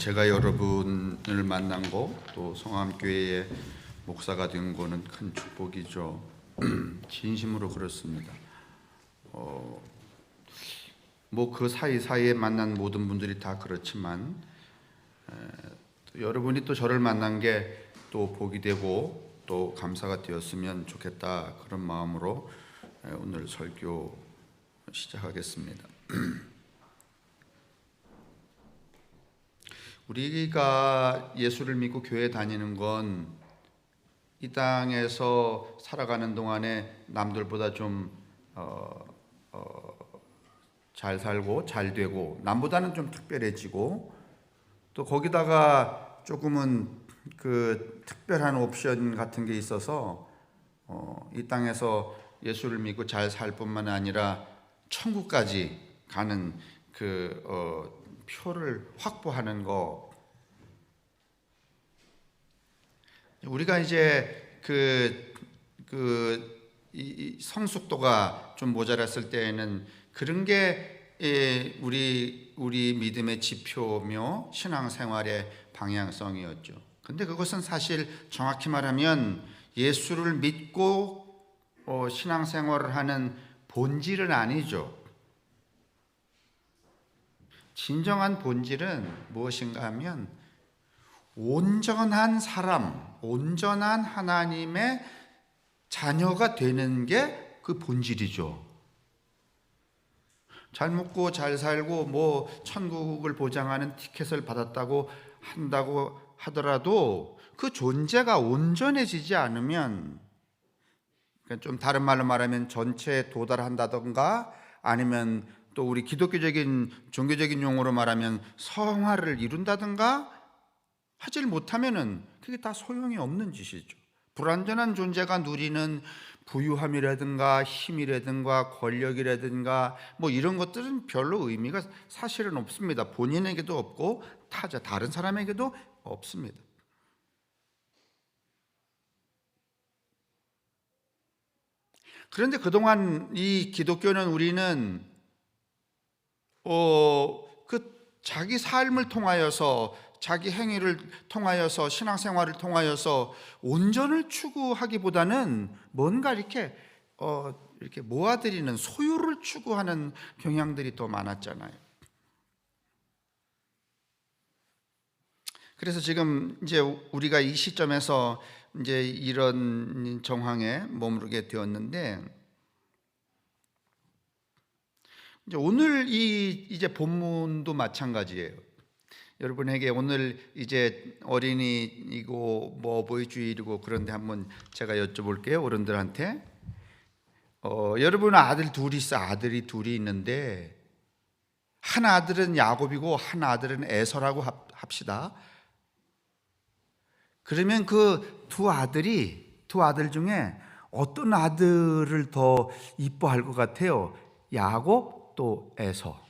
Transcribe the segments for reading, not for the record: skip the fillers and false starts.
제가 여러분을 만난 거, 또 성암교회의 목사가 된 거는 큰 축복이죠. 진심으로 그렇습니다. 뭐 그 사이사이에 만난 모든 분들이 다 그렇지만 또 여러분이 또 저를 만난 게 또 복이 되고 또 감사가 되었으면 좋겠다, 그런 마음으로 오늘 설교 시작하겠습니다. 우리가 예수를 믿고 교회 다니는 건 이 땅에서 살아가는 동안에 남들보다 좀 잘 살고 잘 되고 남보다는 좀 특별해지고, 또 거기다가 조금은 그 특별한 옵션 같은 게 있어서 이 땅에서 예수를 믿고 잘 살 뿐만 아니라 천국까지 가는 그 표를 확보하는 거. 우리가 이제 이 성숙도가 좀 모자랐을 때에는 그런 게 우리 믿음의 지표며 신앙생활의 방향성이었죠. 근데 그것은 사실 정확히 말하면 예수를 믿고 신앙생활을 하는 본질은 아니죠. 진정한 본질은 무엇인가 하면 온전한 사람, 온전한 하나님의 자녀가 되는 게 그 본질이죠. 잘 먹고 잘 살고 뭐 천국을 보장하는 티켓을 받았다고 한다고 하더라도 그 존재가 온전해지지 않으면, 그러니까 좀 다른 말로 말하면 전체에 도달한다던가, 아니면 또 우리 기독교적인 종교적인 용어로 말하면 성화를 이룬다든가 하질 못하면은 그게 다 소용이 없는 짓이죠. 불완전한 존재가 누리는 부유함이라든가 힘이라든가 권력이라든가 뭐 이런 것들은 별로 의미가 사실은 없습니다. 본인에게도 없고 다른 사람에게도 없습니다. 그런데 그동안 이 기독교는 우리는 자기 삶을 통하여서, 자기 행위를 통하여서, 신앙생활을 통하여서 온전을 추구하기보다는 뭔가 이렇게 모아들이는 소유를 추구하는 경향들이 더 많았잖아요. 그래서 지금 이제 우리가 이 시점에서 이제 이런 정황에 머무르게 되었는데, 이제 오늘 이제 본문도 마찬가지예요. 여러분에게 오늘 이제 어린이이고 뭐 어버이주일이고 그런데 한번 제가 여쭤볼게요. 어른들한테 여러분 아들이 둘이 있는데 한 아들은 야곱이고 한 아들은 에서라고 합시다. 그러면 그 두 아들 중에 어떤 아들을 더 이뻐할 것 같아요? 야곱 또 에서?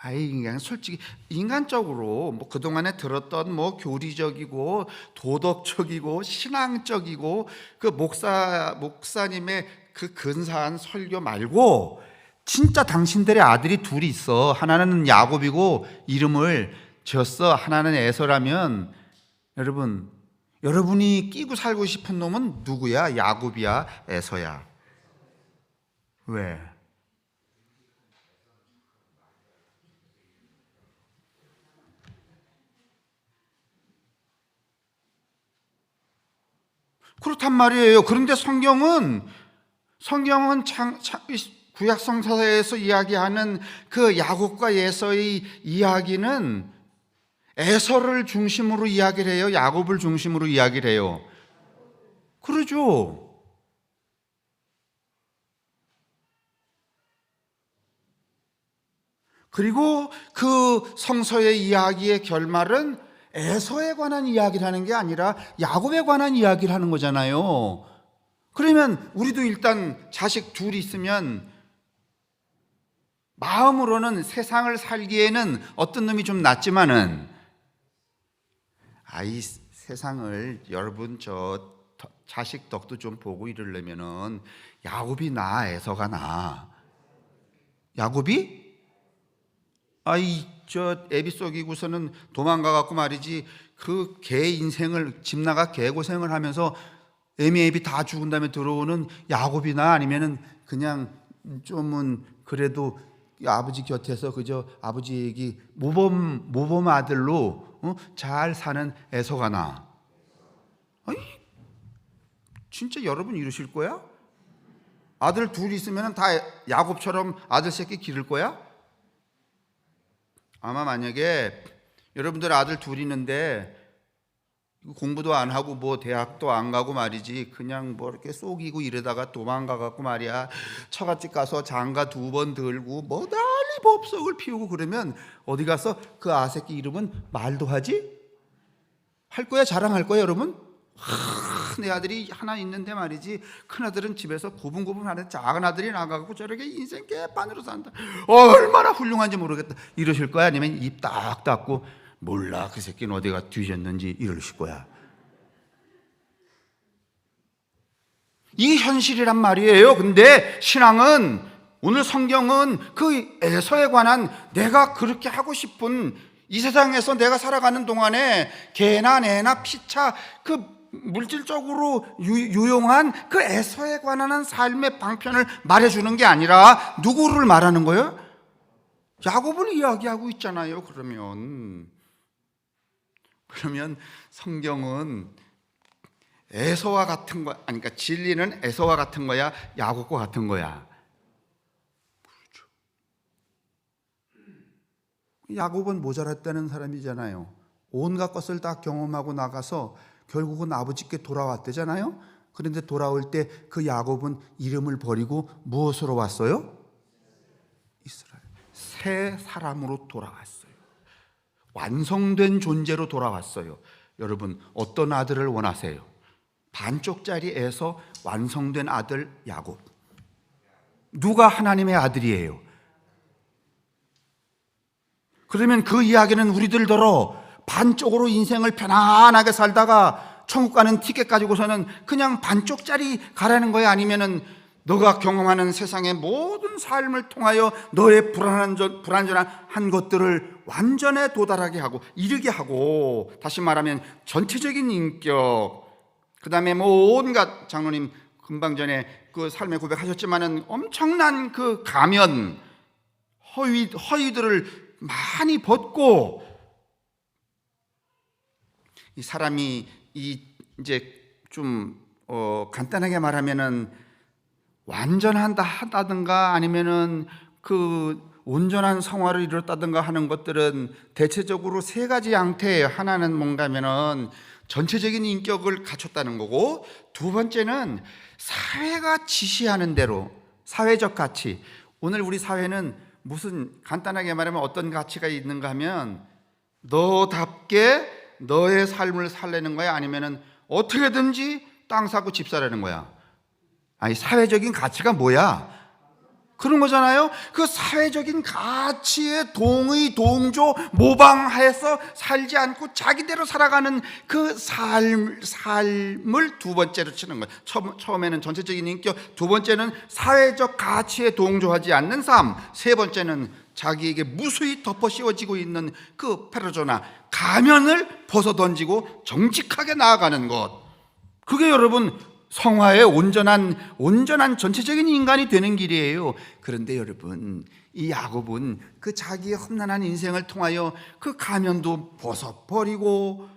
그냥 솔직히 인간적으로 뭐 그동안에 들었던 뭐 교리적이고 도덕적이고 신앙적이고 그 목사님의 그 근사한 설교 말고 진짜 당신들의 아들이 둘이 있어. 하나는 야곱이고 이름을 지었어. 하나는 에서라면 여러분이 끼고 살고 싶은 놈은 누구야? 야곱이야? 에서야? 왜? 그렇단 말이에요. 그런데 성경은 구약 성서에서 이야기하는 그 야곱과 에서의 이야기는 에서를 중심으로 이야기를 해요? 야곱을 중심으로 이야기를 해요? 그러죠. 그리고 그 성서의 이야기의 결말은 에서에 관한 이야기를 하는 게 아니라 야곱에 관한 이야기를 하는 거잖아요. 그러면 우리도 일단 자식 둘이 있으면 마음으로는 세상을 살기에는 어떤 놈이 좀 낫지만은, 이 세상을 여러분 자식 덕도 좀 보고 이러려면은 야곱이 나, 에서가 나? 야곱이? 저 애비 속이고서는 도망가 갖고 말이지 그 개 인생을 집 나가 개고생을 하면서 애비 다 죽은 다음에 들어오는 야곱이나 아니면은 그냥 좀은 그래도 아버지 곁에서 그저 아버지 얘기 모범 아들로 잘 사는 에서가 나. 진짜 여러분 이러실 거야? 아들 둘 있으면 다 야곱처럼 아들 새끼 기를 거야? 아마 만약에 여러분들 아들 둘 있는데 공부도 안 하고 뭐 대학도 안 가고 말이지 그냥 뭐 이렇게 쏘기고 이러다가 도망가 갖고 말이야 처갓집 가서 장가 2번 들고 뭐 난리 법석을 피우고 그러면 어디 가서 그 아새끼 이름은 말도 하지? 할 거야? 자랑할 거야 여러분? 내 아들이 하나 있는데 말이지 큰아들은 집에서 고분고분하는 작은 아들이 나가고 저렇게 인생 개판으로 산다 얼마나 훌륭한지 모르겠다 이러실 거야? 아니면 입 딱 닫고 몰라 그 새끼는 어디가 뒤졌는지 이러실 거야? 이게 현실이란 말이에요. 근데 신앙은 오늘 성경은 그 에서에 관한 내가 그렇게 하고 싶은 이 세상에서 내가 살아가는 동안에 개나 내나 피차 그 물질적으로 유용한 그 에서에 관한 삶의 방편을 말해주는 게 아니라 누구를 말하는 거예요? 야곱을 이야기하고 있잖아요. 그러면 성경은 에서와 같은 거야. 그러니까 진리는 에서와 같은 거야, 야곱과 같은 거야. 그렇죠. 야곱은 모자랐다는 사람이잖아요. 온갖 것을 다 경험하고 나가서 결국은 아버지께 돌아왔대잖아요. 그런데 돌아올 때 그 야곱은 이름을 버리고 무엇으로 왔어요? 이스라엘. 새 사람으로 돌아왔어요. 완성된 존재로 돌아왔어요. 여러분 어떤 아들을 원하세요? 반쪽짜리에서 완성된 아들 야곱. 누가 하나님의 아들이에요? 그러면 그 이야기는 우리들더러 반쪽으로 인생을 편안하게 살다가 천국 가는 티켓 가지고서는 그냥 반쪽짜리 가라는 거야? 아니면은 너가 경험하는 세상의 모든 삶을 통하여 너의 불완전한 것들을 완전에 도달하게 하고 이르게 하고, 다시 말하면 전체적인 인격, 그 다음에 뭐 온갖, 장로님 금방 전에 그 삶의 고백하셨지만은 엄청난 그 가면 허위들을 많이 벗고, 이 사람이 이제 좀 간단하게 말하면은 완전하다든가 아니면은 그 온전한 성화를 이뤘다든가 하는 것들은 대체적으로 세 가지 양태예요. 하나는 뭔가면은 전체적인 인격을 갖췄다는 거고, 두 번째는 사회가 지시하는 대로 사회적 가치. 오늘 우리 사회는 무슨, 간단하게 말하면 어떤 가치가 있는가 하면 너답게 너의 삶을 살려는 거야? 아니면은 어떻게든지 땅 사고 집 사려는 거야? 아니, 사회적인 가치가 뭐야? 그런 거잖아요. 그 사회적인 가치에 동의, 동조, 모방해서 살지 않고 자기대로 살아가는 그 삶을 두 번째로 치는 거예요. 처음에는 전체적인 인격, 두 번째는 사회적 가치에 동조하지 않는 삶, 세 번째는 자기에게 무수히 덮어 씌워지고 있는 그 페르소나, 가면을 벗어 던지고 정직하게 나아가는 것. 그게 여러분 성화의 온전한 전체적인 인간이 되는 길이에요. 그런데 여러분, 이 야곱은 그 자기의 험난한 인생을 통하여 그 가면도 벗어버리고,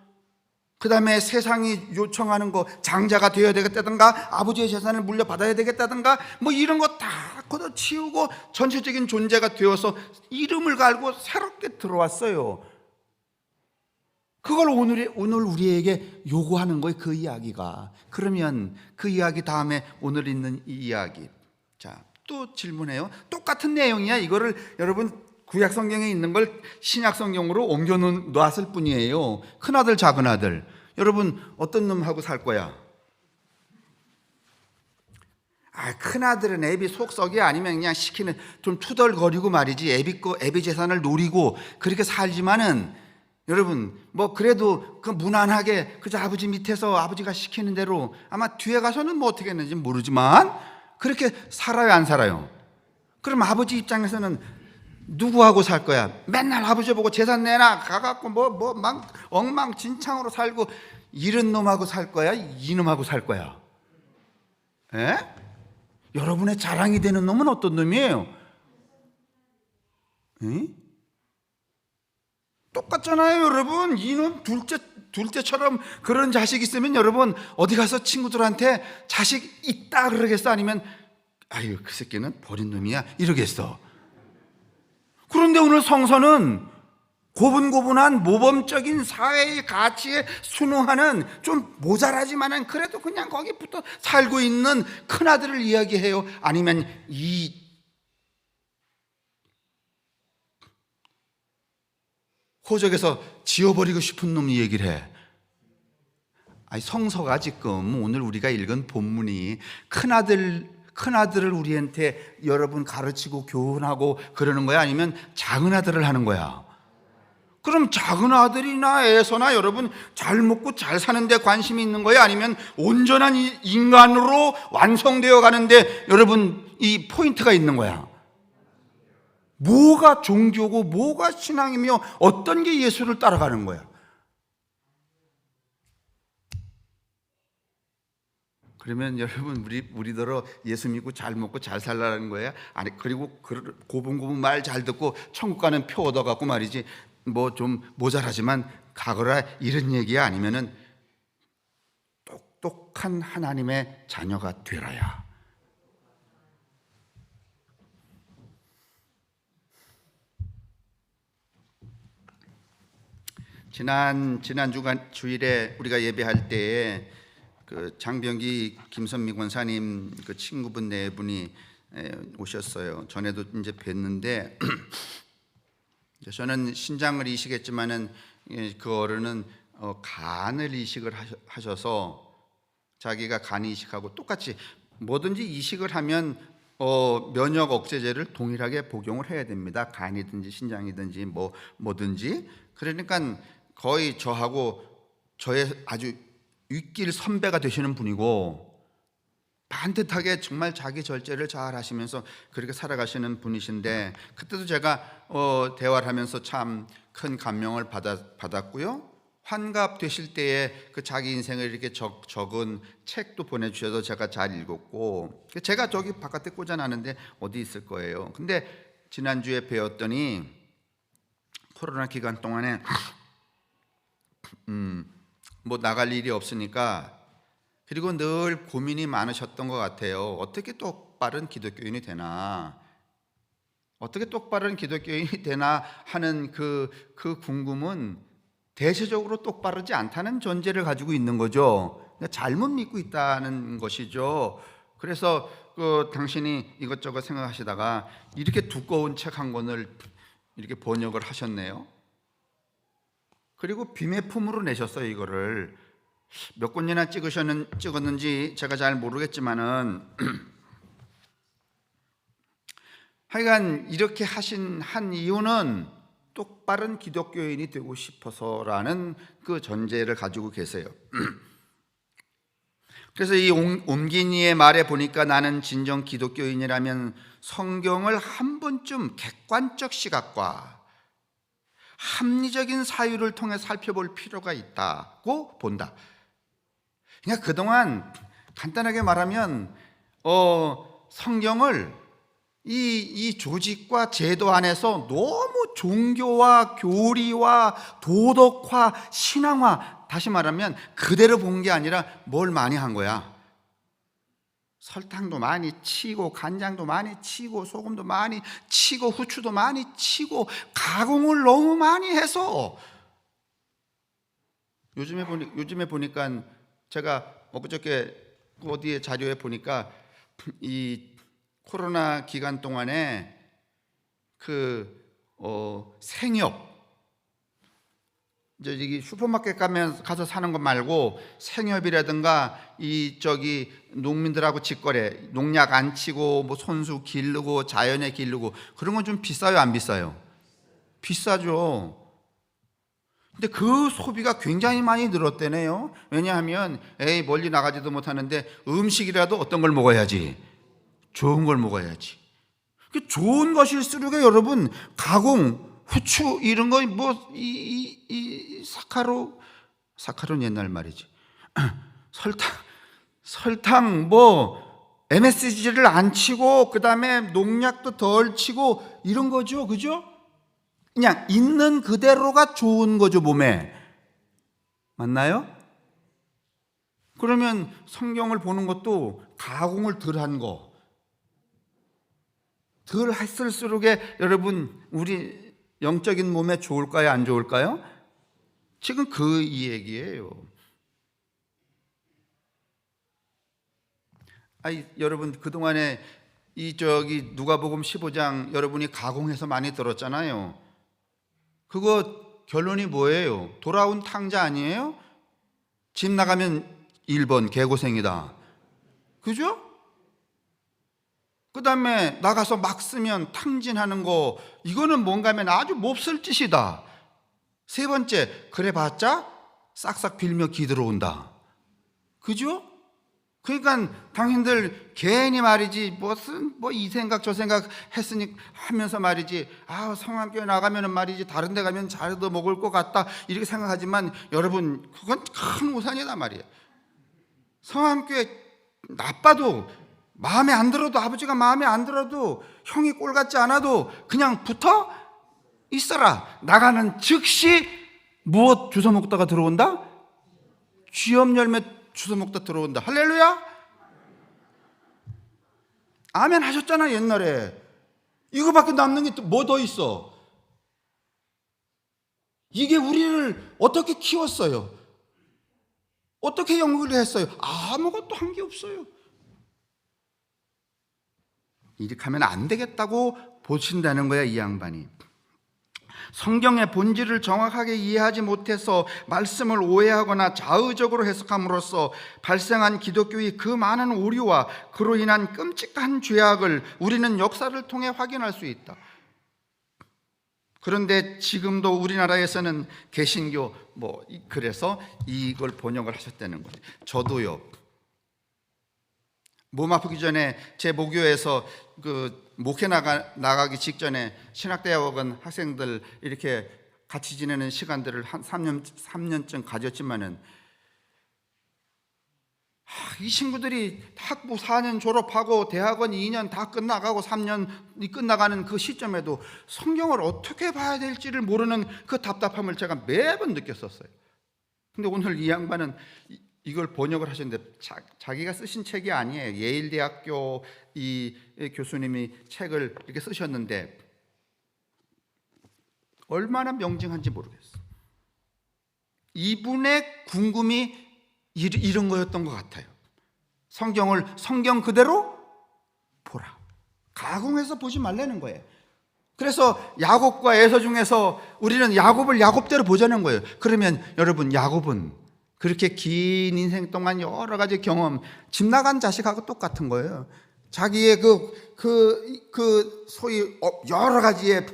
그 다음에 세상이 요청하는 거, 장자가 되어야 되겠다든가 아버지의 재산을 물려받아야 되겠다든가 뭐 이런 거 다 걷어치우고 전체적인 존재가 되어서 이름을 갈고 새롭게 들어왔어요. 그걸 오늘 우리에게 요구하는 거예요, 그 이야기가. 그러면 그 이야기 다음에 오늘 있는 이 이야기. 자, 또 질문해요. 똑같은 내용이야. 이거를 여러분 구약 성경에 있는 걸 신약 성경으로 옮겨 놨을 뿐이에요. 큰아들, 작은아들. 여러분 어떤 놈하고 살 거야? 큰아들은 애비 속썩이 아니면 그냥 시키는 좀 투덜거리고 말이지, 애비 재산을 노리고 그렇게 살지만은, 여러분 뭐 그래도 그 무난하게 그저 아버지 밑에서 아버지가 시키는 대로, 아마 뒤에 가서는 뭐 어떻게 했는지 모르지만 그렇게 살아요, 안 살아요? 그럼 아버지 입장에서는 누구하고 살 거야? 맨날 아버지 보고 재산 내놔 가갖고 막 엉망진창으로 살고 이런 놈하고 살 거야? 이놈하고 살 거야? 에? 여러분의 자랑이 되는 놈은 어떤 놈이에요? 에? 똑같잖아요, 여러분. 이놈 둘째처럼 그런 자식 있으면 여러분 어디 가서 친구들한테 자식 있다 그러겠어? 아니면 아유 그 새끼는 버린 놈이야 이러겠어? 그런데 오늘 성서는 고분고분한 모범적인 사회의 가치에 순응하는 좀 모자라지만은 그래도 그냥 거기 붙어 살고 있는 큰아들을 이야기해요? 아니면 이 호적에서 지워버리고 싶은 놈 얘기를 해? 아니 성서가 지금 오늘 우리가 읽은 본문이 큰아들을 우리한테 여러분 가르치고 교훈하고 그러는 거야? 아니면 작은 아들을 하는 거야? 그럼 작은 아들이나 애서나 여러분 잘 먹고 잘 사는 데 관심이 있는 거야? 아니면 온전한 인간으로 완성되어 가는데 여러분 이 포인트가 있는 거야? 뭐가 종교고 뭐가 신앙이며 어떤 게 예수를 따라가는 거야? 그러면 여러분 우리더러 예수 믿고 잘 먹고 잘 살라는 거예요? 아니 그리고 고분고분 말 잘 듣고 천국 가는 표 얻어갖고 말이지 뭐 좀 모자라지만 가거라 이런 얘기야? 아니면은 똑똑한 하나님의 자녀가 되라야? 지난 주일에 우리가 예배할 때에 그 장병기 김선미 권사님 그 친구분 네 분이 오셨어요. 전에도 이제 뵀는데 저는 신장을 이식했지만은 그 어른은 간을 이식을 하셔서 자기가 간 이식하고 똑같이 뭐든지 이식을 하면 면역 억제제를 동일하게 복용을 해야 됩니다. 간이든지 신장이든지 뭐든지. 그러니까 거의 저하고 저의 아주 윗길 선배가 되시는 분이고 반듯하게 정말 자기 절제를 잘 하시면서 그렇게 살아가시는 분이신데 그때도 제가 대화를 하면서 참 큰 감명을 받았고요. 환갑 되실 때에 그 자기 인생을 이렇게 적은 책도 보내주셔서 제가 잘 읽었고 제가 저기 바깥에 꽂아놨는데 어디 있을 거예요. 근데 지난주에 배웠더니 코로나 기간 동안에 뭐 나갈 일이 없으니까 그리고 늘 고민이 많으셨던 것 같아요. 어떻게 똑바른 기독교인이 되나? 어떻게 똑바른 기독교인이 되나 하는 그 궁금은 대체적으로 똑바르지 않다는 전제를 가지고 있는 거죠. 잘못 믿고 있다는 것이죠. 그래서 당신이 이것저것 생각하시다가 이렇게 두꺼운 책 한 권을 이렇게 번역을 하셨네요. 그리고 비매품으로 내셨어요. 이거를 몇 권이나 찍었는지 제가 잘 모르겠지만은 하여간 이렇게 한 이유는 똑바른 기독교인이 되고 싶어서라는 그 전제를 가지고 계세요. 그래서 이 옴기니의 말에 보니까 나는 진정 기독교인이라면 성경을 한 번쯤 객관적 시각과 합리적인 사유를 통해 살펴볼 필요가 있다고 본다. 그러니까 그동안 간단하게 말하면 성경을 이 조직과 제도 안에서 너무 종교와 교리와 도덕화, 신앙화, 다시 말하면 그대로 본 게 아니라 뭘 많이 한 거야. 설탕도 많이 치고 간장도 많이 치고 소금도 많이 치고 후추도 많이 치고 가공을 너무 많이 해서 요즘에 보니까 제가 엊그저께 어디에 자료에 보니까 이 코로나 기간 동안에 생협 이제 여기 슈퍼마켓 가서 사는 것 말고 생협이라든가 농민들하고 직거래, 농약 안 치고 뭐 손수 기르고 자연에 기르고 그런 건 좀 비싸요, 안 비싸요? 비싸죠. 근데 그 소비가 굉장히 많이 늘었대네요. 왜냐하면 멀리 나가지도 못하는데 음식이라도 어떤 걸 먹어야지? 좋은 걸 먹어야지. 그 좋은 것일수록 여러분 가공, 후추 이런 거 뭐 이 사카론 옛날 말이지. 설탕 뭐 MSG를 안 치고 그다음에 농약도 덜 치고 이런 거죠. 그죠? 그냥 있는 그대로가 좋은 거죠, 몸에. 맞나요? 그러면 성경을 보는 것도 가공을 덜 한 거, 덜 했을수록 여러분 우리 영적인 몸에 좋을까요, 안 좋을까요? 지금 그 얘기예요. 여러분 그동안에 누가복음 15장 여러분이 가공해서 많이 들었잖아요. 그거 결론이 뭐예요? 돌아온 탕자 아니에요? 집 나가면 1번 개고생이다. 그죠? 그 다음에 나가서 막 쓰면 탕진하는 거, 이거는 뭔가 하면 아주 몹쓸 짓이다. 세 번째, 그래봤자 싹싹 빌며 기 들어온다. 그죠? 그러니까 당신들 괜히 말이지 무슨 뭐 이 생각 저 생각 했으니 하면서 말이지 성함교회 나가면은 말이지 다른 데 가면 잘 얻어 먹을 것 같다 이렇게 생각하지만 여러분 그건 큰 우산이다 말이에요. 성함교회 나빠도 마음에 안 들어도 아버지가 마음에 안 들어도 형이 꼴 같지 않아도 그냥 붙어 있어라. 나가는 즉시 무엇 주워 먹다가 들어온다? 쥐업 열매 주워 먹다 들어온다. 할렐루야. 아멘 하셨잖아 옛날에. 이거밖에 남는 게 뭐 더 있어? 이게 우리를 어떻게 키웠어요? 어떻게 연구를 했어요? 아무것도 한 게 없어요. 이렇게 하면 안 되겠다고 보신다는 거야 이 양반이. 성경의 본질을 정확하게 이해하지 못해서 말씀을 오해하거나 자의적으로 해석함으로써 발생한 기독교의 그 많은 오류와 그로 인한 끔찍한 죄악을 우리는 역사를 통해 확인할 수 있다. 그런데 지금도 우리나라에서는 개신교 그래서 이걸 번역을 하셨다는 거예요. 저도요. 몸 아프기 전에 제 모교에서 목회 나가기 직전에 신학대학원 학생들 이렇게 같이 지내는 시간들을 한 3년쯤 가졌지만은 이 친구들이 학부 4년 졸업하고 대학원 2년 다 끝나가고 3년이 끝나가는 그 시점에도 성경을 어떻게 봐야 될지를 모르는 그 답답함을 제가 매번 느꼈었어요. 근데 오늘 이 양반은 이걸 번역을 하셨는데 자기가 쓰신 책이 아니에요. 예일대학교 이 교수님이 책을 이렇게 쓰셨는데 얼마나 명징한지 모르겠어요. 이분의 궁금이 이런 거였던 것 같아요. 성경을 성경 그대로 보라. 가공해서 보지 말라는 거예요. 그래서 야곱과 에서 중에서 우리는 야곱을 야곱대로 보자는 거예요. 그러면 여러분 야곱은 그렇게 긴 인생 동안 여러 가지 경험, 집 나간 자식하고 똑같은 거예요. 자기의 소위 여러 가지의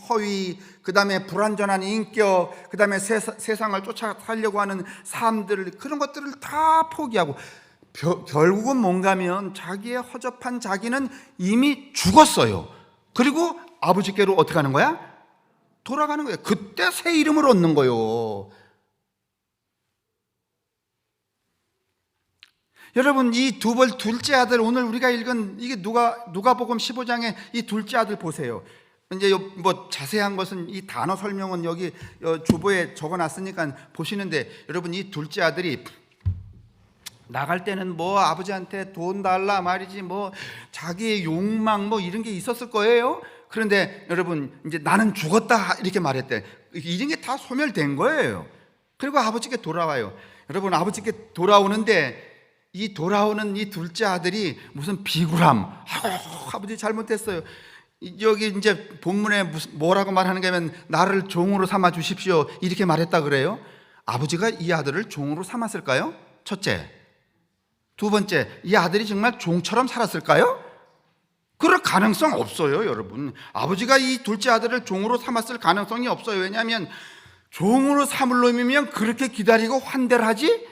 허위, 그 다음에 불완전한 인격, 그 다음에 세상을 쫓아 살려고 하는 삶들, 그런 것들을 다 포기하고, 결국은 뭔가면 자기의 허접한 자기는 이미 죽었어요. 그리고 아버지께로 어떻게 하는 거야? 돌아가는 거예요. 그때 새 이름을 얻는 거예요. 여러분 이 둘째 아들, 오늘 우리가 읽은 이게 누가복음 15장의 이 둘째 아들 보세요. 이제 자세한 것은 이 단어 설명은 여기 주보에 적어놨으니까 보시는데, 여러분 이 둘째 아들이 나갈 때는 아버지한테 돈 달라 말이지 자기의 욕망 이런 게 있었을 거예요. 그런데 여러분 이제 나는 죽었다 이렇게 말했대. 이런 게 다 소멸된 거예요. 그리고 아버지께 돌아와요. 여러분 아버지께 돌아오는데 이 돌아오는 이 둘째 아들이 무슨 비굴함, 아버지 잘못했어요. 여기 이제 본문에 뭐라고 말하는 게 하면 나를 종으로 삼아 주십시오 이렇게 말했다 그래요. 아버지가 이 아들을 종으로 삼았을까요? 첫째. 두 번째, 이 아들이 정말 종처럼 살았을까요? 그럴 가능성 없어요. 여러분 아버지가 이 둘째 아들을 종으로 삼았을 가능성이 없어요. 왜냐하면 종으로 삼을 놈이면 그렇게 기다리고 환대를 하지.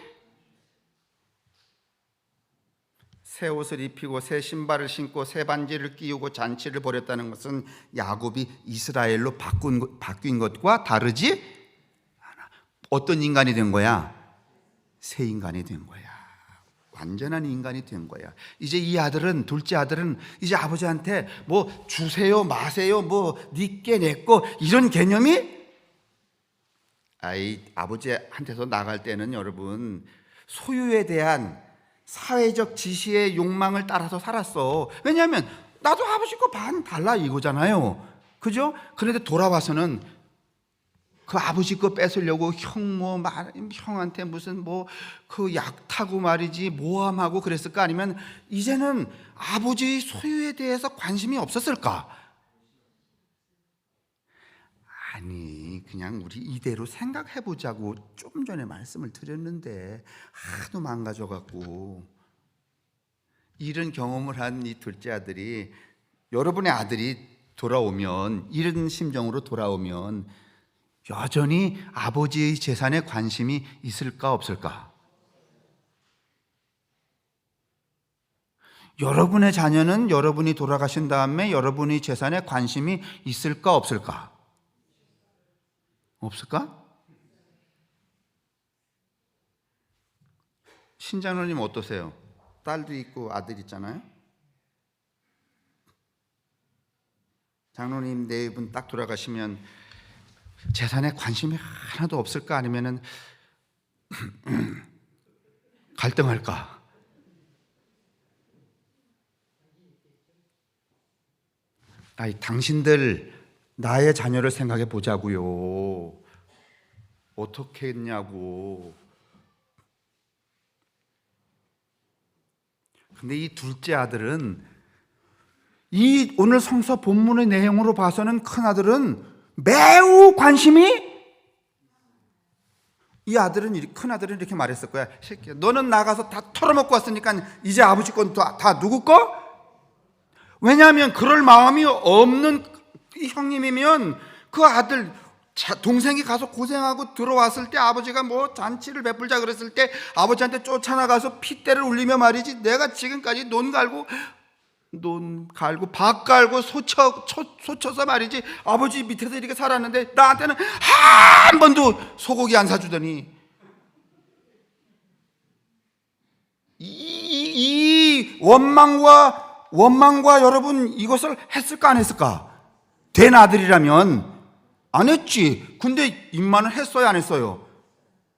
새 옷을 입히고 새 신발을 신고 새 반지를 끼우고 잔치를 벌였다는 것은 야곱이 이스라엘로 바뀐 것과 다르지 않아. 어떤 인간이 된 거야? 새 인간이 된 거야. 완전한 인간이 된 거야. 이제 이 아들은, 둘째 아들은 이제 아버지한테 뭐 주세요 마세요 뭐 니께 내꺼 이런 개념이 아버지한테서 나갈 때는 여러분 소유에 대한 사회적 지시의 욕망을 따라서 살았어. 왜냐하면 나도 아버지 거 반 달라 이거잖아요. 그죠? 그런데 돌아와서는 그 아버지 거 뺏으려고 형한테 무슨 뭐 그 약타고 말이지 모함하고 그랬을까? 아니면 이제는 아버지의 소유에 대해서 관심이 없었을까? 아니 그냥 우리 이대로 생각해 보자고 좀 전에 말씀을 드렸는데 하도 망가져갖고 이런 경험을 한 이 둘째 아들이 여러분의 아들이 돌아오면 이런 심정으로 돌아오면 여전히 아버지의 재산에 관심이 있을까 없을까? 여러분의 자녀는 여러분이 돌아가신 다음에 여러분의 재산에 관심이 있을까 없을까? 없을까? 신장로님 어떠세요? 딸도 있고 아들 있잖아요. 장로님 네 분 딱 돌아가시면 재산에 관심이 하나도 없을까? 아니면은 갈등할까? 당신들 나의 자녀를 생각해 보자고요. 어떻게 했냐고. 근데 이 둘째 아들은 이 오늘 성서 본문의 내용으로 봐서는 큰 아들은 매우 관심이 이 아들은 큰 아들은 이렇게 말했을 거야. 새끼야, 너는 나가서 다 털어먹고 왔으니까 이제 아버지 건 다 누구 거? 왜냐하면 그럴 마음이 없는 이 형님이면 그 아들 동생이 가서 고생하고 들어왔을 때 아버지가 뭐 잔치를 베풀자 그랬을 때 아버지한테 쫓아나가서 핏대를 울리며 말이지 내가 지금까지 돈 갈고 밥 갈고 소쳐서 말이지 아버지 밑에서 이렇게 살았는데 나한테는 한 번도 소고기 안 사주더니 이 원망과 여러분 이것을 했을까 안 했을까? 된 아들이라면 안 했지. 근데 임만을 했어요 안 했어요?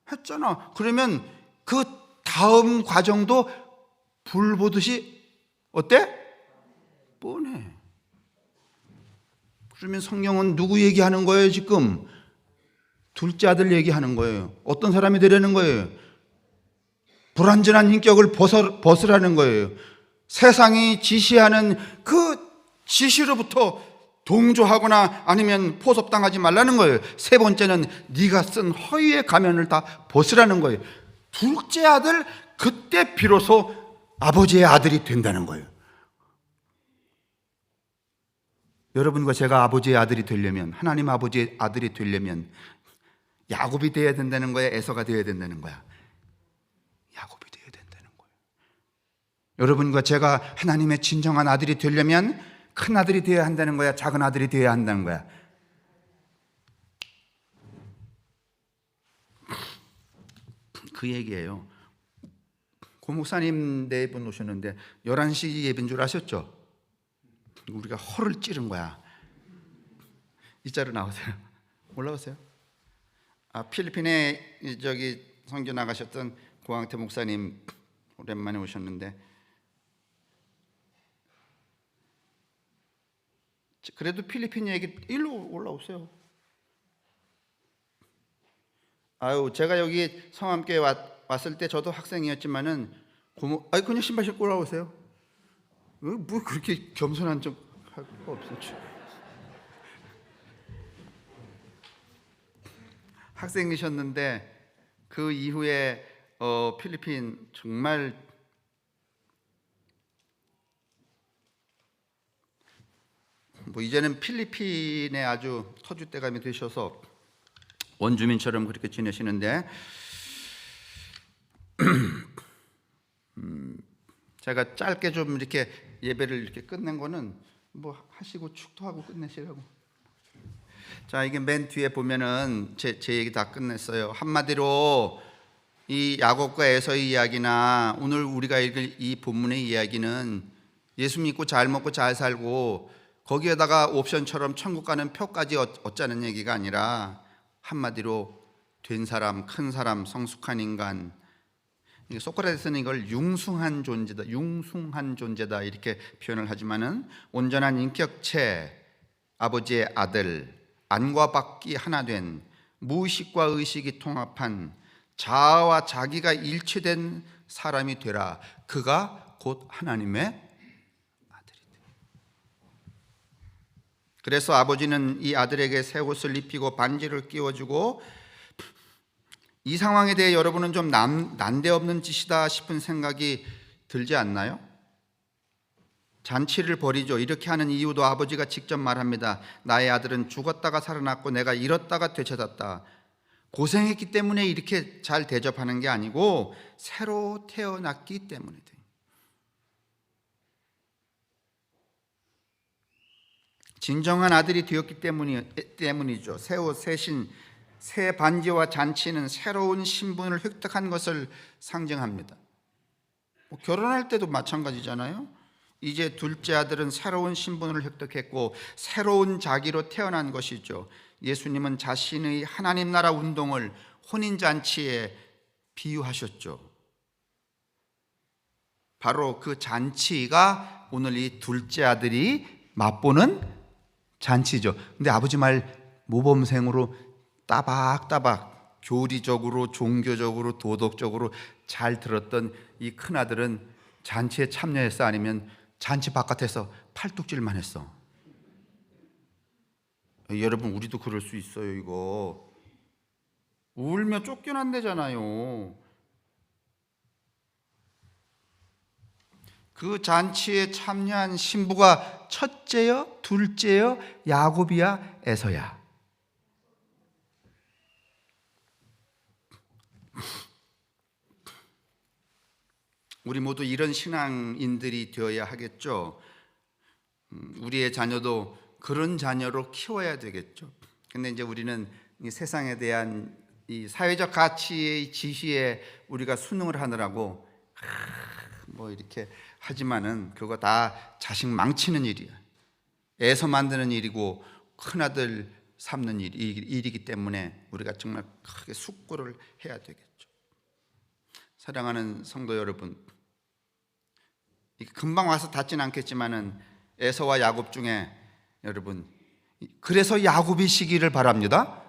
했잖아. 그러면 그 다음 과정도 불 보듯이 어때? 뻔해. 그러면 성경은 누구 얘기하는 거예요 지금? 둘째 아들 얘기하는 거예요. 어떤 사람이 되려는 거예요? 불완전한 인격을 벗으라는 거예요. 세상이 지시하는 그 지시로부터 동조하거나 아니면 포섭당하지 말라는 거예요. 세 번째는 네가 쓴 허위의 가면을 다 벗으라는 거예요. 둘째 아들 그때 비로소 아버지의 아들이 된다는 거예요. 여러분과 제가 아버지의 아들이 되려면 하나님 아버지의 아들이 되려면 야곱이 되어야 된다는 거야? 에서가 되어야 된다는 거야? 야곱이 되어야 된다는 거예요. 여러분과 제가 하나님의 진정한 아들이 되려면 큰 아들이 되어야 한다는 거야? 작은 아들이 되어야 한다는 거야? 그 얘기예요. 고 목사님 네 분 오셨는데 11시 예배인 줄 아셨죠? 우리가 허를 찌른 거야. 이 자로 나오세요. 올라오세요. 필리핀에 선교 나가셨던 고항태 목사님 오랜만에 오셨는데 그래도 필리핀 얘기 일로 올라오세요. 제가 여기 성함교회 왔을 때 저도 학생이었지만은 그냥 신발 신고 올라오세요. 뭐 그렇게 겸손한 척 할 거 없었죠. 학생이셨는데 그 이후에 필리핀 정말 이제는 필리핀에 아주 터줏대감이 되셔서 원주민처럼 그렇게 지내시는데 제가 짧게 좀 이렇게 예배를 이렇게 끝낸 거는 뭐 하시고 축도하고 끝내시라고. 자, 이게 맨 뒤에 보면은 제 얘기 다 끝냈어요. 한마디로 이 야곱과 에서의 이야기나 오늘 우리가 읽을 이 본문의 이야기는 예수 믿고 잘 먹고 잘 살고 거기에다가 옵션처럼 천국 가는 표까지 얻자는 얘기가 아니라 한마디로 된 사람, 큰 사람, 성숙한 인간. 소크라테스는 이걸 융숭한 존재다 이렇게 표현을 하지만은 온전한 인격체, 아버지의 아들, 안과 밖이 하나 된 무의식과 의식이 통합한 자아와 자기가 일치된 사람이 되라. 그가 곧 하나님의 아들이다. 그래서 아버지는 이 아들에게 새 옷을 입히고 반지를 끼워주고, 이 상황에 대해 여러분은 좀 난데없는 짓이다 싶은 생각이 들지 않나요? 잔치를 벌이죠. 이렇게 하는 이유도 아버지가 직접 말합니다. 나의 아들은 죽었다가 살아났고 내가 잃었다가 되찾았다. 고생했기 때문에 이렇게 잘 대접하는 게 아니고 새로 태어났기 때문이다. 진정한 아들이 되었기 때문이죠. 새 옷, 새 신, 새 반지와 잔치는 새로운 신분을 획득한 것을 상징합니다. 결혼할 때도 마찬가지잖아요. 이제 둘째 아들은 새로운 신분을 획득했고 새로운 자기로 태어난 것이죠. 예수님은 자신의 하나님 나라 운동을 혼인잔치에 비유하셨죠. 바로 그 잔치가 오늘 이 둘째 아들이 맛보는 잔치죠. 근데 아버지 말 모범생으로 따박따박 교리적으로 종교적으로 도덕적으로 잘 들었던 이 큰아들은 잔치에 참여했어? 아니면 잔치 바깥에서 팔뚝질만 했어? 여러분, 우리도 그럴 수 있어요. 이거 울며 쫓겨난대잖아요. 그 잔치에 참여한 신부가 첫째여, 둘째여, 야곱이야, 에서야? 우리 모두 이런 신앙인들이 되어야 하겠죠. 우리의 자녀도 그런 자녀로 키워야 되겠죠. 근데 이제 우리는 이 세상에 대한 이 사회적 가치의 지시에 우리가 순응을 하느라고 뭐 이렇게 하지만은 그거 다 자식 망치는 일이야. 애서 만드는 일이고 큰아들 삼는 일이기 때문에 우리가 정말 크게 숙고를 해야 되겠죠. 사랑하는 성도 여러분, 금방 와서 닿지는 않겠지만은 에서와 야곱 중에 여러분, 그래서 야곱이 시기를 바랍니다.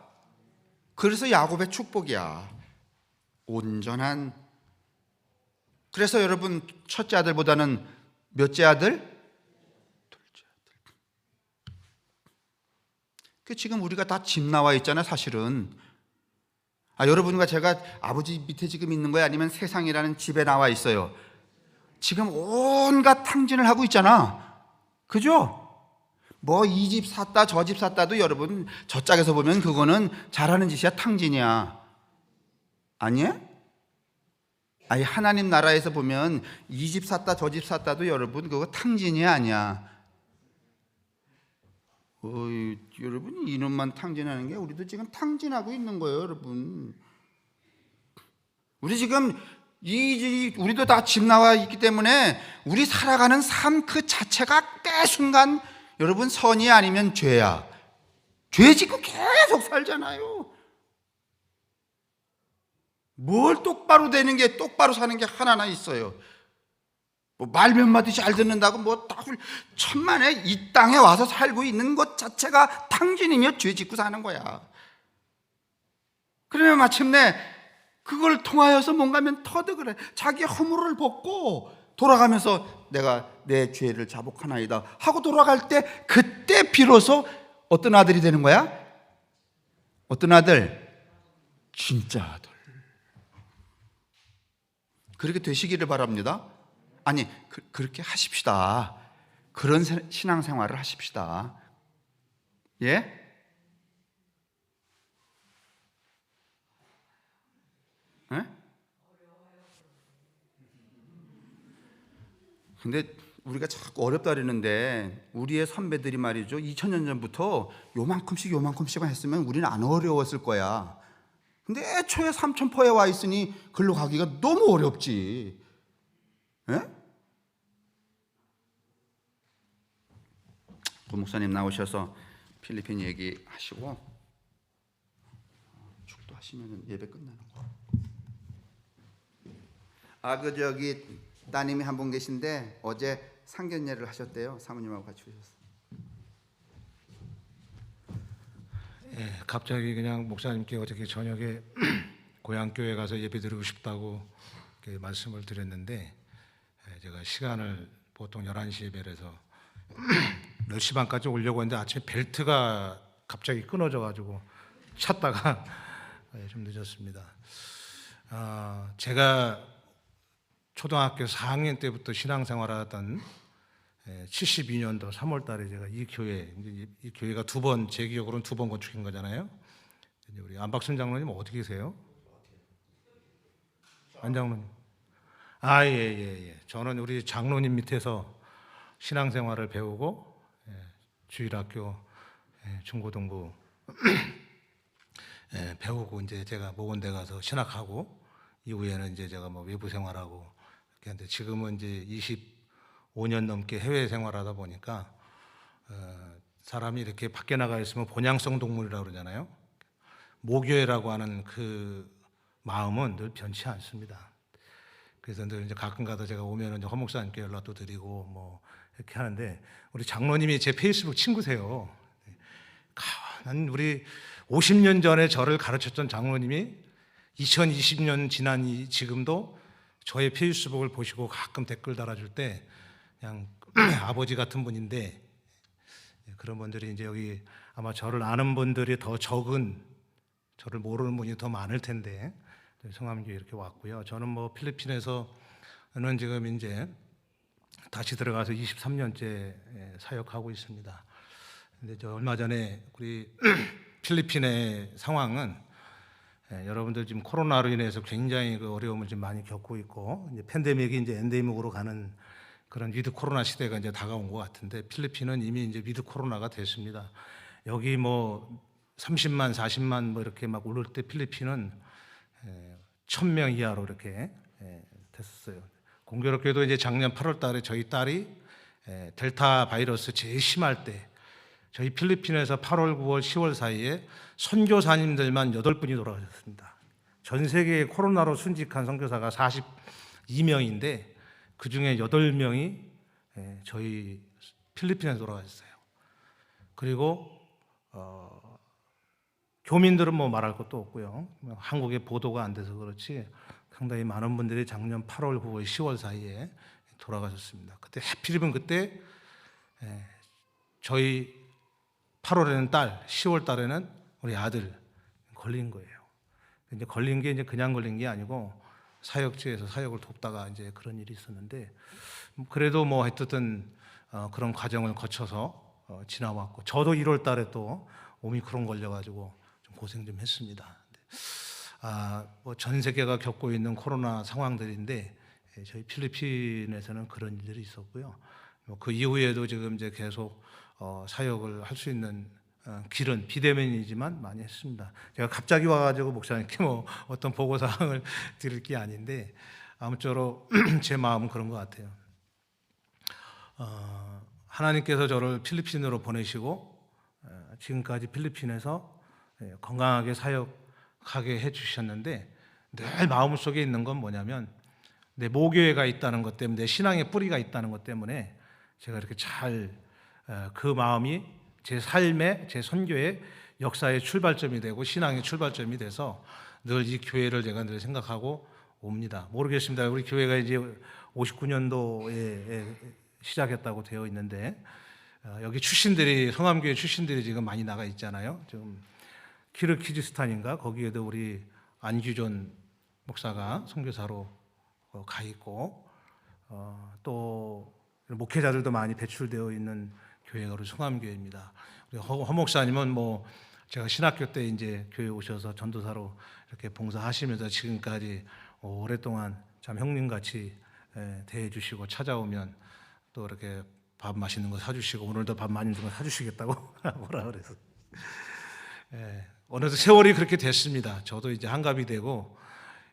그래서 야곱의 축복이야. 온전한. 그래서 여러분, 첫째 아들보다는 몇째 아들? 둘째 아들. 그 지금 우리가 다 집 나와 있잖아요, 사실은. 여러분과 제가 아버지 밑에 지금 있는 거예요? 아니면 세상이라는 집에 나와 있어요? 지금 온갖 탕진을 하고 있잖아. 그죠? 뭐 이 집 샀다 저 집 샀다도 여러분 저 짝에서 보면 그거는 잘하는 짓이야, 탕진이야. 아니에요? 아니, 하나님 나라에서 보면 이 집 샀다 저 집 샀다도 여러분 그거 탕진이 아니야. 여러분, 이놈만 탕진하는 게 우리도 지금 탕진하고 있는 거예요, 여러분. 우리 지금 우리도 다 집 나와 있기 때문에 우리 살아가는 삶 그 자체가 깨순간 여러분 선이 아니면 죄야. 죄 짓고 계속 살잖아요. 뭘 똑바로 되는 게, 똑바로 사는 게 하나나 있어요. 뭐 말 몇 마디 잘 듣는다고 뭐 천만에 이 땅에 와서 살고 있는 것 자체가 탕진이며 죄 짓고 사는 거야. 그러면 마침내 그걸 통하여서 뭔가면 터득을 해. 자기 허물을 벗고 돌아가면서 내가 내 죄를 자복하나이다 하고 돌아갈 때, 그때 비로소 어떤 아들이 되는 거야? 어떤 아들? 진짜 아들. 그렇게 되시기를 바랍니다. 아니, 그렇게 하십시다. 그런 신앙생활을 하십시다. 예? 예? 근데 우리가 자꾸 어렵다 그러는데 우리의 선배들이 말이죠, 2000년 전부터 요만큼씩만 했으면 우리는 안 어려웠을 거야. 근데 애초에 삼천포에 와 있으니 글로 가기가 너무 어렵지. 예? 고 목사님 나오셔서 필리핀 얘기하시고 축도하시면 예배 끝나는 거. 저기 따님이 한 분 계신데 어제 상견례를 하셨대요. 사모님하고 같이 오셨어요. 예, 갑자기 그냥 목사님께 어저께 저녁에 고향 교회 가서 예배드리고 싶다고 이렇게 말씀을 드렸는데, 제가 시간을 보통 11시 예배를 해서 10시 반까지 오려고 했는데 아침에 벨트가 갑자기 끊어져 가지고 찾다가 좀 늦었습니다. 제가 초등학교 4학년 때부터 신앙생활하던 72년도 3월 달에 제가 이 교회가 제 기억으로는 두 번 건축인 거잖아요. 이제 우리 안박순 장로님 어떻게 계세요? 안 장로님. 예. 저는 우리 장로님 밑에서 신앙생활을 배우고 주일학교 중고등부 배우고 이제 제가 모건대 가서 신학하고 이후에는 이제 제가 뭐 외부 생활하고 이렇게 하는데, 지금은 이제 25년 넘게 해외 생활하다 보니까 사람이 이렇게 밖에 나가 있으면 본향성 동물이라고 그러잖아요. 모교회라고 하는 그 마음은 늘 변치 않습니다. 그래서 늘 이제 가끔가다 제가 오면은 이제 허 목사님께 연락도 드리고 뭐 이렇게 하는데, 우리 장로님이 제 페이스북 친구세요. 난 우리 50년 전에 저를 가르쳤던 장로님이 2020년 지난 지금도 저의 페이스북을 보시고 가끔 댓글 달아줄 때 그냥 아버지 같은 분인데, 그런 분들이 이제 여기 아마 저를 아는 분들이 더 적은, 저를 모르는 분이 더 많을 텐데 성함교회 이렇게 왔고요. 저는 뭐 필리핀에서는 지금 이제 다시 들어가서 23년째 사역하고 있습니다. 근데 저 얼마 전에 우리 필리핀의 상황은 여러분들 지금 코로나로 인해서 굉장히 그 어려움을 지금 많이 겪고 있고, 이제 팬데믹이 이제 엔데믹으로 가는 그런 위드 코로나 시대가 이제 다가온 것 같은데, 필리핀은 이미 이제 위드 코로나가 됐습니다. 여기 뭐 30만, 40만 뭐 이렇게 막 오를 때 필리핀은 1000명 이하로 이렇게 됐었어요. 공교롭게도 이제 작년 8월 달에 저희 딸이 델타 바이러스 제일 심할 때 저희 필리핀에서 8월, 9월, 10월 사이에 선교사님들만 8분이 돌아가셨습니다. 전 세계에 코로나로 순직한 선교사가 42명인데 그 중에 8명이 저희 필리핀에서 돌아가셨어요. 그리고 교민들은 뭐 말할 것도 없고요. 한국에 보도가 안 돼서 그렇지 상당히 많은 분들이 작년 8월, 9월, 10월 사이에 돌아가셨습니다. 그때 하필이면 그때 저희 8월에는 딸, 10월 달에는 우리 아들 걸린 거예요. 이제 걸린 게 이제 그냥 걸린 게 아니고 사역지에서 사역을 돕다가 이제 그런 일이 있었는데, 그래도 뭐 하여튼 그런 과정을 거쳐서 지나왔고, 저도 1월 달에 또 오미크론 걸려가지고 좀 고생 좀 했습니다. 뭐 전 세계가 겪고 있는 코로나 상황들인데 저희 필리핀에서는 그런 일들이 있었고요. 그 이후에도 지금 이제 계속 사역을 할 수 있는 길은 비대면이지만 많이 했습니다. 제가 갑자기 와가지고 목사님께 뭐 어떤 보고 사항을 드릴 게 아닌데 아무쪼록 제 마음은 그런 것 같아요. 하나님께서 저를 필리핀으로 보내시고 지금까지 필리핀에서 건강하게 사역하게 해주셨는데, 늘 마음속에 있는 건 뭐냐면 내 모교회가 있다는 것 때문에, 내 신앙의 뿌리가 있다는 것 때문에 제가 이렇게 잘 그 마음이 제 삶의, 제 선교의 역사의 출발점이 되고 신앙의 출발점이 돼서 늘 이 교회를 제가 늘 생각하고 옵니다. 모르겠습니다. 우리 교회가 이제 59년도에 시작했다고 되어 있는데 여기 출신들이, 성암교회 출신들이 지금 많이 나가 있잖아요. 지금 키르기즈스탄인가 거기에도 우리 안규존 목사가 선교사로 가 있고, 또 목회자들도 많이 배출되어 있는 교회가 우리 성암교회입니다. 우리 허 목사님은 뭐 제가 신학교 때 이제 교회 오셔서 전도사로 이렇게 봉사하시면서 지금까지 오랫동안 참 형님같이 대해주시고 찾아오면 또 이렇게 밥 맛있는 거 사주시고 오늘도 밥 맛있는 거 사주시겠다고 뭐라 그래서 어느새 세월이 그렇게 됐습니다. 저도 이제 한갑이 되고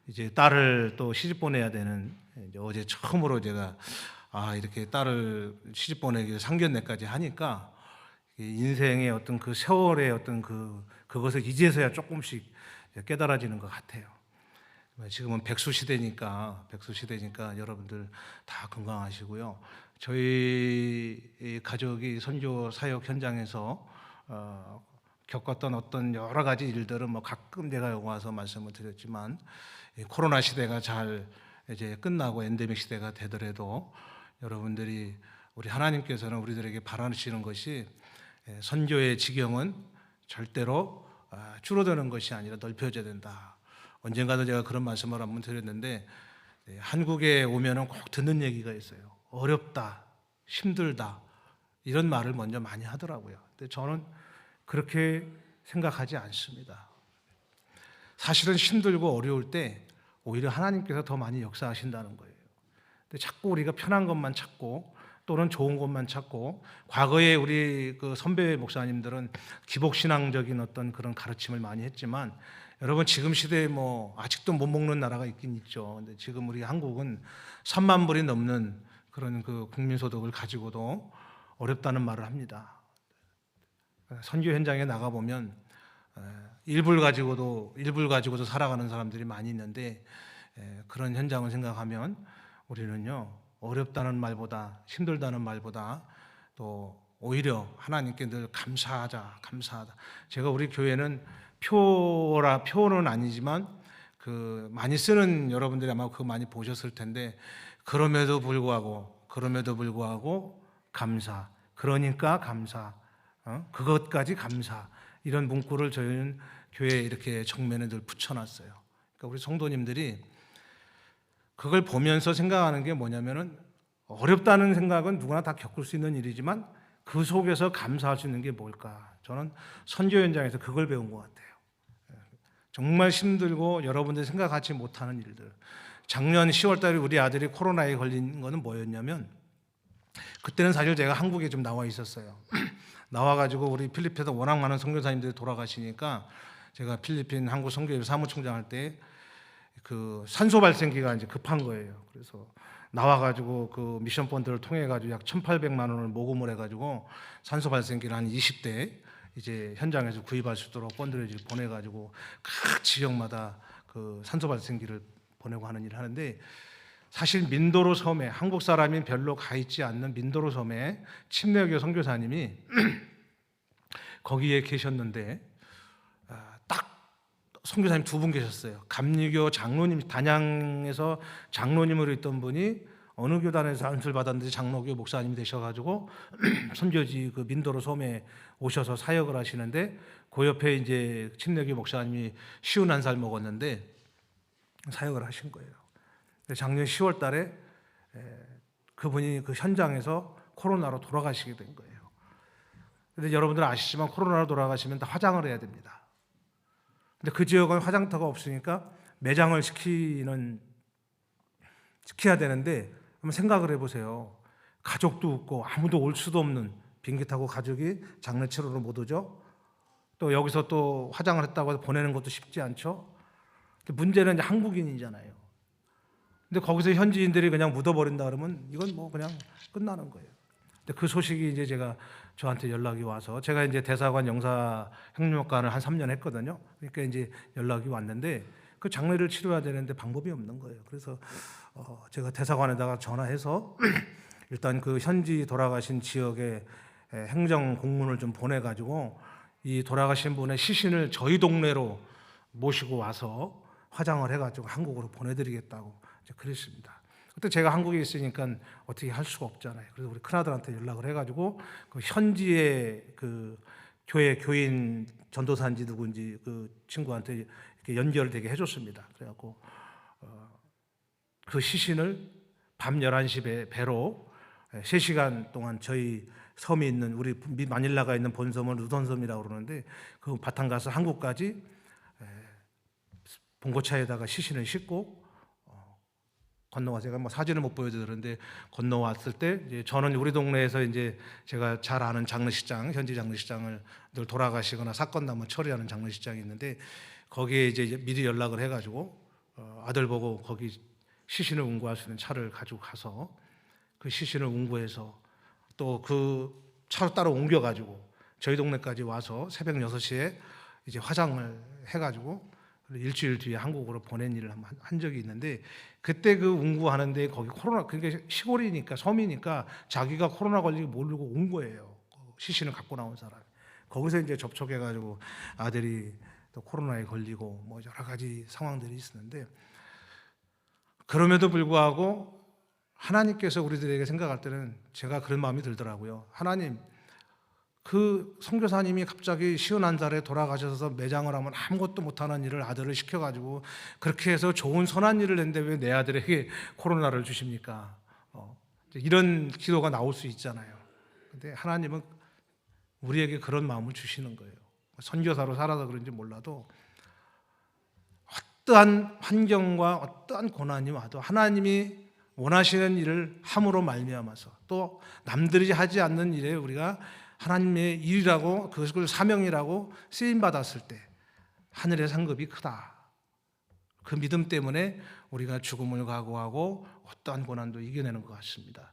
이제 딸을 또 시집 보내야 되는 이제 어제 처음으로 제가 이렇게 딸을 시집 보내기 상견례까지 하니까 인생의 어떤 그 세월의 어떤 그것을 이제서야 조금씩 깨달아지는 것 같아요. 지금은 백수 시대니까 여러분들 다 건강하시고요. 저희 가족이 선교 사역 현장에서 겪었던 어떤 여러 가지 일들은 뭐 가끔 제가 여기 와서 말씀을 드렸지만 코로나 시대가 잘 이제 끝나고 엔데믹 시대가 되더라도 여러분들이 우리 하나님께서는 우리들에게 바라시는 것이 선교의 지경은 절대로 줄어드는 것이 아니라 넓혀져야 된다. 언젠가도 제가 그런 말씀을 한번 드렸는데 한국에 오면은 꼭 듣는 얘기가 있어요. 어렵다, 힘들다 이런 말을 먼저 많이 하더라고요. 근데 저는 그렇게 생각하지 않습니다. 사실은 힘들고 어려울 때 오히려 하나님께서 더 많이 역사하신다는 거예요. 근데 자꾸 우리가 편한 것만 찾고 또는 좋은 것만 찾고 과거에 우리 그 선배 목사님들은 기복신앙적인 어떤 그런 가르침을 많이 했지만 여러분 지금 시대에 뭐 아직도 못 먹는 나라가 있긴 있죠. 근데 지금 우리 한국은 3만 불이 넘는 그런 그 국민소득을 가지고도 어렵다는 말을 합니다. 선교 현장에 나가 보면 일불 가지고도 살아가는 사람들이 많이 있는데 그런 현장을 생각하면 우리는요 어렵다는 말보다 힘들다는 말보다 또 오히려 하나님께 늘 감사하다. 제가 우리 교회는 표는 아니지만 그 많이 쓰는 여러분들이 아마 그거 많이 보셨을 텐데 그럼에도 불구하고 감사. 그러니까 감사. 그것까지 감사. 이런 문구를 저희는 교회에 이렇게 정면에 늘 붙여놨어요. 그러니까 우리 성도님들이 그걸 보면서 생각하는 게 뭐냐면은 어렵다는 생각은 누구나 다 겪을 수 있는 일이지만 그 속에서 감사할 수 있는 게 뭘까? 저는 선교 현장에서 그걸 배운 것 같아요. 정말 힘들고 여러분들이 생각하지 못하는 일들. 작년 10월 달에 우리 아들이 코로나에 걸린 거는 뭐였냐면 그때는 사실 제가 한국에 좀 나와 있었어요. 나와가지고 우리 필리핀에서 워낙 많은 선교사님들이 돌아가시니까 제가 필리핀 한국 선교회 사무총장 할 때 그 산소 발생기가 이제 급한 거예요. 그래서 나와가지고 그 미션 펀드를 통해가지고 약 1,800만 원을 모금을 해가지고 산소 발생기를 한 20대 이제 현장에서 구입할 수 있도록 펀드를 보내가지고 각 지역마다 그 산소 발생기를 보내고 하는 일을 하는데 사실 민도로 섬에 한국 사람이 별로 가 있지 않는 민도로 섬에 침례교 선교사님이 거기에 계셨는데 딱 선교사님 두 분 계셨어요. 감리교 장로님 단양에서 장로님으로 있던 분이 어느 교단에서 안수를 받았는지 장로교 목사님이 되셔가지고 선교지 그 민도로 섬에 오셔서 사역을 하시는데 그 옆에 이제 침례교 목사님이 51살 먹었는데 사역을 하신 거예요. 작년 10월 달에 그분이 그 현장에서 코로나로 돌아가시게 된 거예요. 근데 여러분들 아시지만 코로나로 돌아가시면 다 화장을 해야 됩니다. 근데 그 지역은 화장터가 없으니까 매장을 시켜야 되는데 한번 생각을 해보세요. 가족도 없고 아무도 올 수도 없는 비행기 타고 가족이 장례치러로 못 오죠. 또 여기서 또 화장을 했다고 해서 보내는 것도 쉽지 않죠. 문제는 이제 한국인이잖아요. 근데 거기서 현지인들이 그냥 묻어버린다 그러면 이건 뭐 그냥 끝나는 거예요. 근데 그 소식이 이제 저한테 연락이 와서 제가 이제 대사관 영사 혁명관을 한 3년 했거든요. 그러니까 이제 연락이 왔는데 그 장례를 치러야 되는데 방법이 없는 거예요. 그래서 제가 대사관에다가 전화해서 일단 그 현지 돌아가신 지역에 행정 공문을 좀 보내가지고 이 돌아가신 분의 시신을 저희 동네로 모시고 와서 화장을 해가지고 한국으로 보내드리겠다고 이제 그랬습니다. 그때 제가 한국에 있으니까 어떻게 할 수가 없잖아요. 그래서 우리 큰아들한테 연락을 해가지고 그 현지의 그 교회 교인 전도사인지 누구인지 그 친구한테 이렇게 연결되게 해줬습니다. 그래갖고 그 시신을 밤 11시 배로 3시간 동안 저희 섬이 있는 우리 마닐라가 있는 본섬은 루던섬이라고 그러는데 그 바탕 가서 한국까지 봉고차에다가 시신을 싣고 건너와 제가 뭐 사진을 못 보여드렸는데 건너왔을 때 이제 저는 우리 동네에서 이제 제가 잘 아는 장례식장, 현지 장례식장을 늘 돌아가시거나 사건 나면 처리하는 장례식장이 있는데 거기에 이제 미리 연락을 해가지고 아들 보고 거기 시신을 운구할 수 있는 차를 가지고 가서 그 시신을 운구해서 또 그 차로 따로 옮겨가지고 저희 동네까지 와서 새벽 6시에 이제 화장을 해가지고 일주일 뒤에 한국으로 보낸 일을 한 적이 있는데 그때 그 운구하는데 거기 코로나 그게 시골이니까 섬이니까 자기가 코로나 걸리고 모르고 온 거예요. 시신을 갖고 나온 사람. 거기서 이제 접촉해가지고 아들이 또 코로나에 걸리고 뭐 여러 가지 상황들이 있었는데 그럼에도 불구하고 하나님께서 우리들에게 생각할 때는 제가 그런 마음이 들더라고요. 하나님, 그 선교사님이 갑자기 51살에 돌아가셔서 매장을 하면 아무것도 못하는 일을 아들을 시켜가지고 그렇게 해서 좋은 선한 일을 했는데 왜 내 아들에게 코로나를 주십니까? 이런 기도가 나올 수 있잖아요. 근데 하나님은 우리에게 그런 마음을 주시는 거예요. 선교사로 살아서 그런지 몰라도 어떠한 환경과 어떠한 고난이 와도 하나님이 원하시는 일을 함으로 말미암아서 또 남들이 하지 않는 일에 우리가 하나님의 일이라고 그것을 사명이라고 쓰임 받았을 때 하늘의 상급이 크다. 그 믿음 때문에 우리가 죽음을 각오하고 어떠한 고난도 이겨내는 것 같습니다.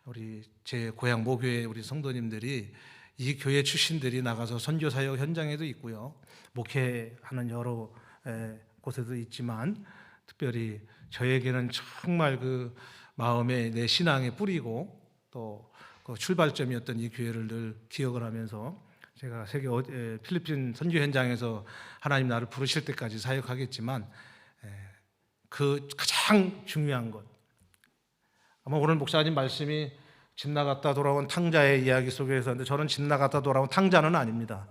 우리 제 고향 모교회 우리 성도님들이 이 교회 출신들이 나가서 선교 사역 현장에도 있고요. 목회하는 여러 곳에도 있지만 특별히 저에게는 정말 그 마음에 내 신앙에 뿌리고 또 그 출발점이었던 이 교회를 늘 기억을 하면서 제가 필리핀 선교 현장에서 하나님 나를 부르실 때까지 사역하겠지만 그 가장 중요한 것 아마 오늘 목사님 말씀이 집 나갔다 돌아온 탕자의 이야기 속에서 근데 저는 집 나갔다 돌아온 탕자는 아닙니다.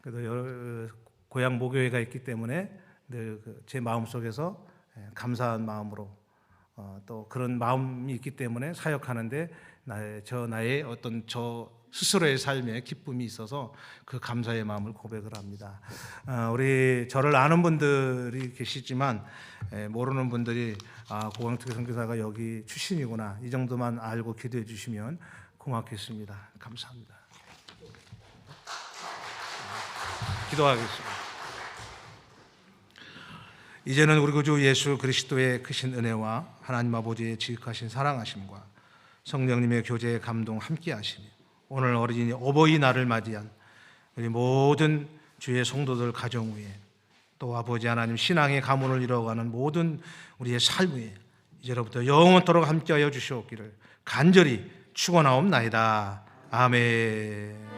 그래도 고향 모교회가 있기 때문에 늘 제 마음 속에서 감사한 마음으로 또 그런 마음이 있기 때문에 사역하는데 나의 어떤 저 스스로의 삶에 기쁨이 있어서 그 감사의 마음을 고백을 합니다. 우리 저를 아는 분들이 계시지만 모르는 분들이 고광특위 선교사가 여기 출신이구나 이 정도만 알고 기도해 주시면 고맙겠습니다. 감사합니다. 기도하겠습니다. 이제는 우리 구주 예수 그리스도의 크신 은혜와 하나님 아버지의 지극하신 사랑하심과 성령님의 교제의 감동 함께 하시며 오늘 어버이날을 맞이한 우리 모든 주의 성도들 가정 위에 또 아버지 하나님 신앙의 가문을 이루어가는 모든 우리의 삶 위에 이제로부터 영원토록 함께하여 주시옵기를 간절히 축원하옵나이다. 아멘.